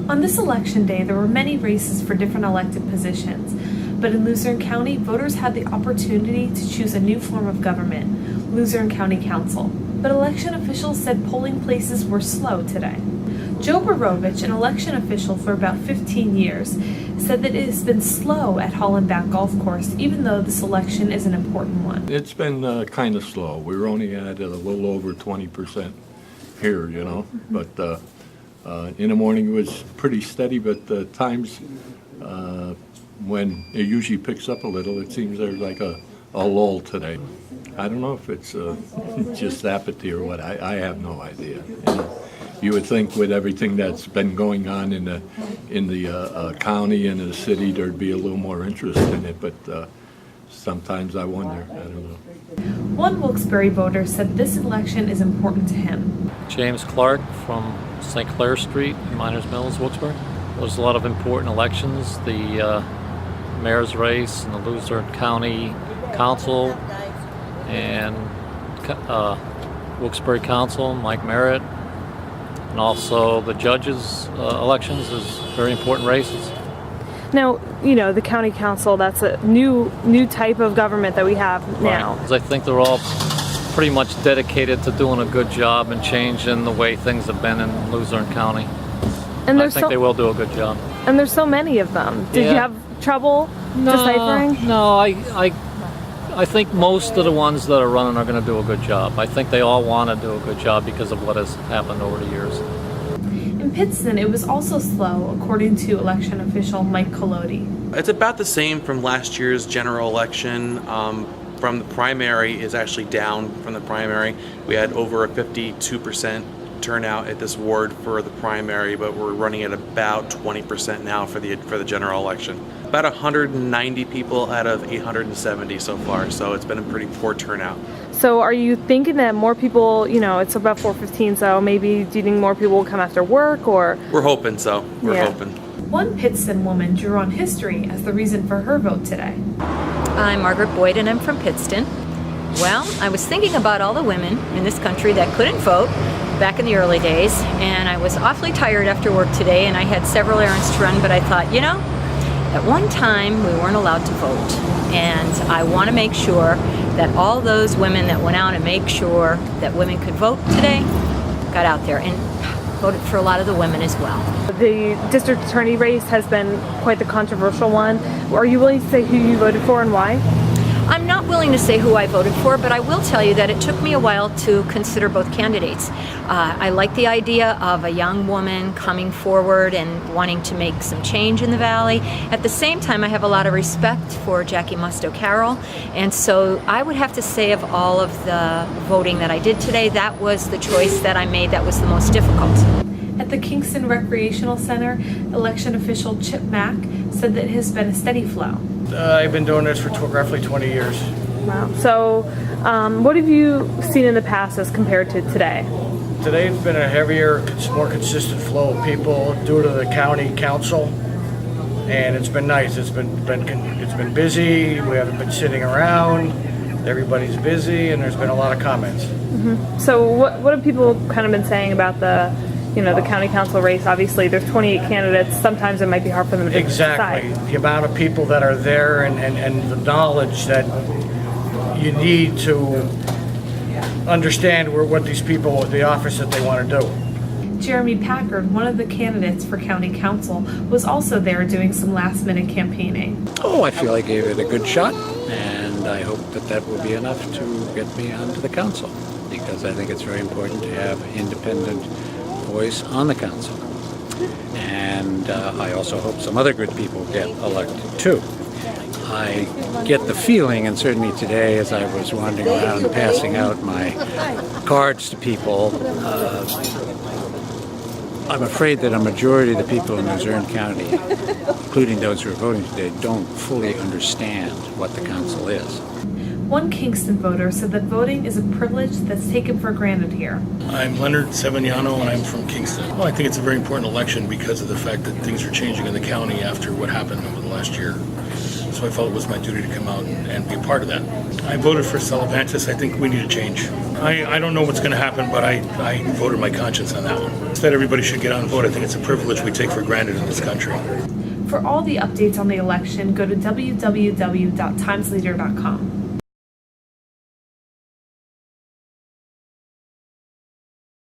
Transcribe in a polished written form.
On this election day, there were many races for different elected positions, but in Luzerne County, voters had the opportunity to choose a new form of government, Luzerne County Council. But election officials said polling places were slow today. Joe Borovich, an election official for about 15 years, said that it has been slow at Hollenbach Golf Course, even though this election is an important one. It's been kind of slow. We were only at a little over 20% here, but in the morning it was pretty steady, but the times when it usually picks up a little, it seems there's like a lull today. I don't know if it's just apathy or what. I have no idea. You would think with everything that's been going on in the county and the city, there'd be a little more interest in it, but sometimes I wonder. I don't know. One Wilkes-Barre voter said this election is important to him. James Clark from St. Clair Street in Miners Mills, Wilkes-Barre. There's a lot of important elections, the mayor's race and the Luzerne County Council and Wilkes-Barre Council, Mike Merritt, and also the judges' elections is very important races. Now, the county council, that's a new type of government that we have now. Right. I think they're all pretty much dedicated to doing a good job and changing the way things have been in Luzerne County. And I think they will do a good job. And there's so many of them. Did you have trouble deciphering? No, I think most of the ones that are running are going to do a good job. I think they all want to do a good job because of what has happened over the years. In Pittston, it was also slow, according to election official Mike Collodi. It's about the same from last year's general election. From the primary is actually down from the primary. We had over a 52% turnout at this ward for the primary, but we're running at about 20% now for the general election. About 190 people out of 870 so far, so it's been a pretty poor turnout. So are you thinking that more people, it's about 4:15, so maybe do you think more people will come after work, or? We're hoping so. We're hoping. One Pittston woman drew on history as the reason for her vote today. I'm Margaret Boyd and I'm from Pittston. Well, I was thinking about all the women in this country that couldn't vote back in the early days, and I was awfully tired after work today, and I had several errands to run, but I thought, at one time we weren't allowed to vote, and I want to make sure that all those women that went out and make sure that women could vote today got out there and voted for a lot of the women as well. The district attorney race has been quite the controversial one. Are you willing to say who you voted for and why? I'm not willing to say who I voted for, but I will tell you that it took me a while to consider both candidates. I like the idea of a young woman coming forward and wanting to make some change in the valley. At the same time, I have a lot of respect for Jackie Musto Carroll, and so I would have to say of all of the voting that I did today, that was the choice that I made that was the most difficult. At the Kingston Recreational Center, election official Chip Mack said that it has been a steady flow. I've been doing this for roughly 20 years. Wow. So what have you seen in the past as compared to today? Today it's been a heavier, more consistent flow of people due to the county council, and it's been nice. It's been busy. We haven't been sitting around. Everybody's busy, and there's been a lot of comments. Mm-hmm. So what have people kind of been saying about the county council race? Obviously, there's 28 candidates. Sometimes it might be hard for them to Exactly. decide. The amount of people that are there and the knowledge that you need to understand what these people, the office that they want to do. Jeremy Packard, one of the candidates for county council, was also there doing some last-minute campaigning. Oh, I feel I gave it a good shot, and I hope that will be enough to get me onto the council, because I think it's very important to have independent voice on the council. And I also hope some other good people get elected too. I get the feeling, and certainly today as I was wandering around passing out my cards to people, I'm afraid that a majority of the people in Luzerne County, including those who are voting today, don't fully understand what the council is. One Kingston voter said that voting is a privilege that's taken for granted here. I'm Leonard Seveniano, and I'm from Kingston. Well, I think it's a very important election because of the fact that things are changing in the county after what happened over the last year. so I felt it was my duty to come out and be a part of that. I voted for Salavantis. I think we need a change. I don't know what's going to happen, but I voted my conscience on that one. Instead, everybody should get out and vote. I think it's a privilege we take for granted in this country. For all the updates on the election, go to www.timesleader.com.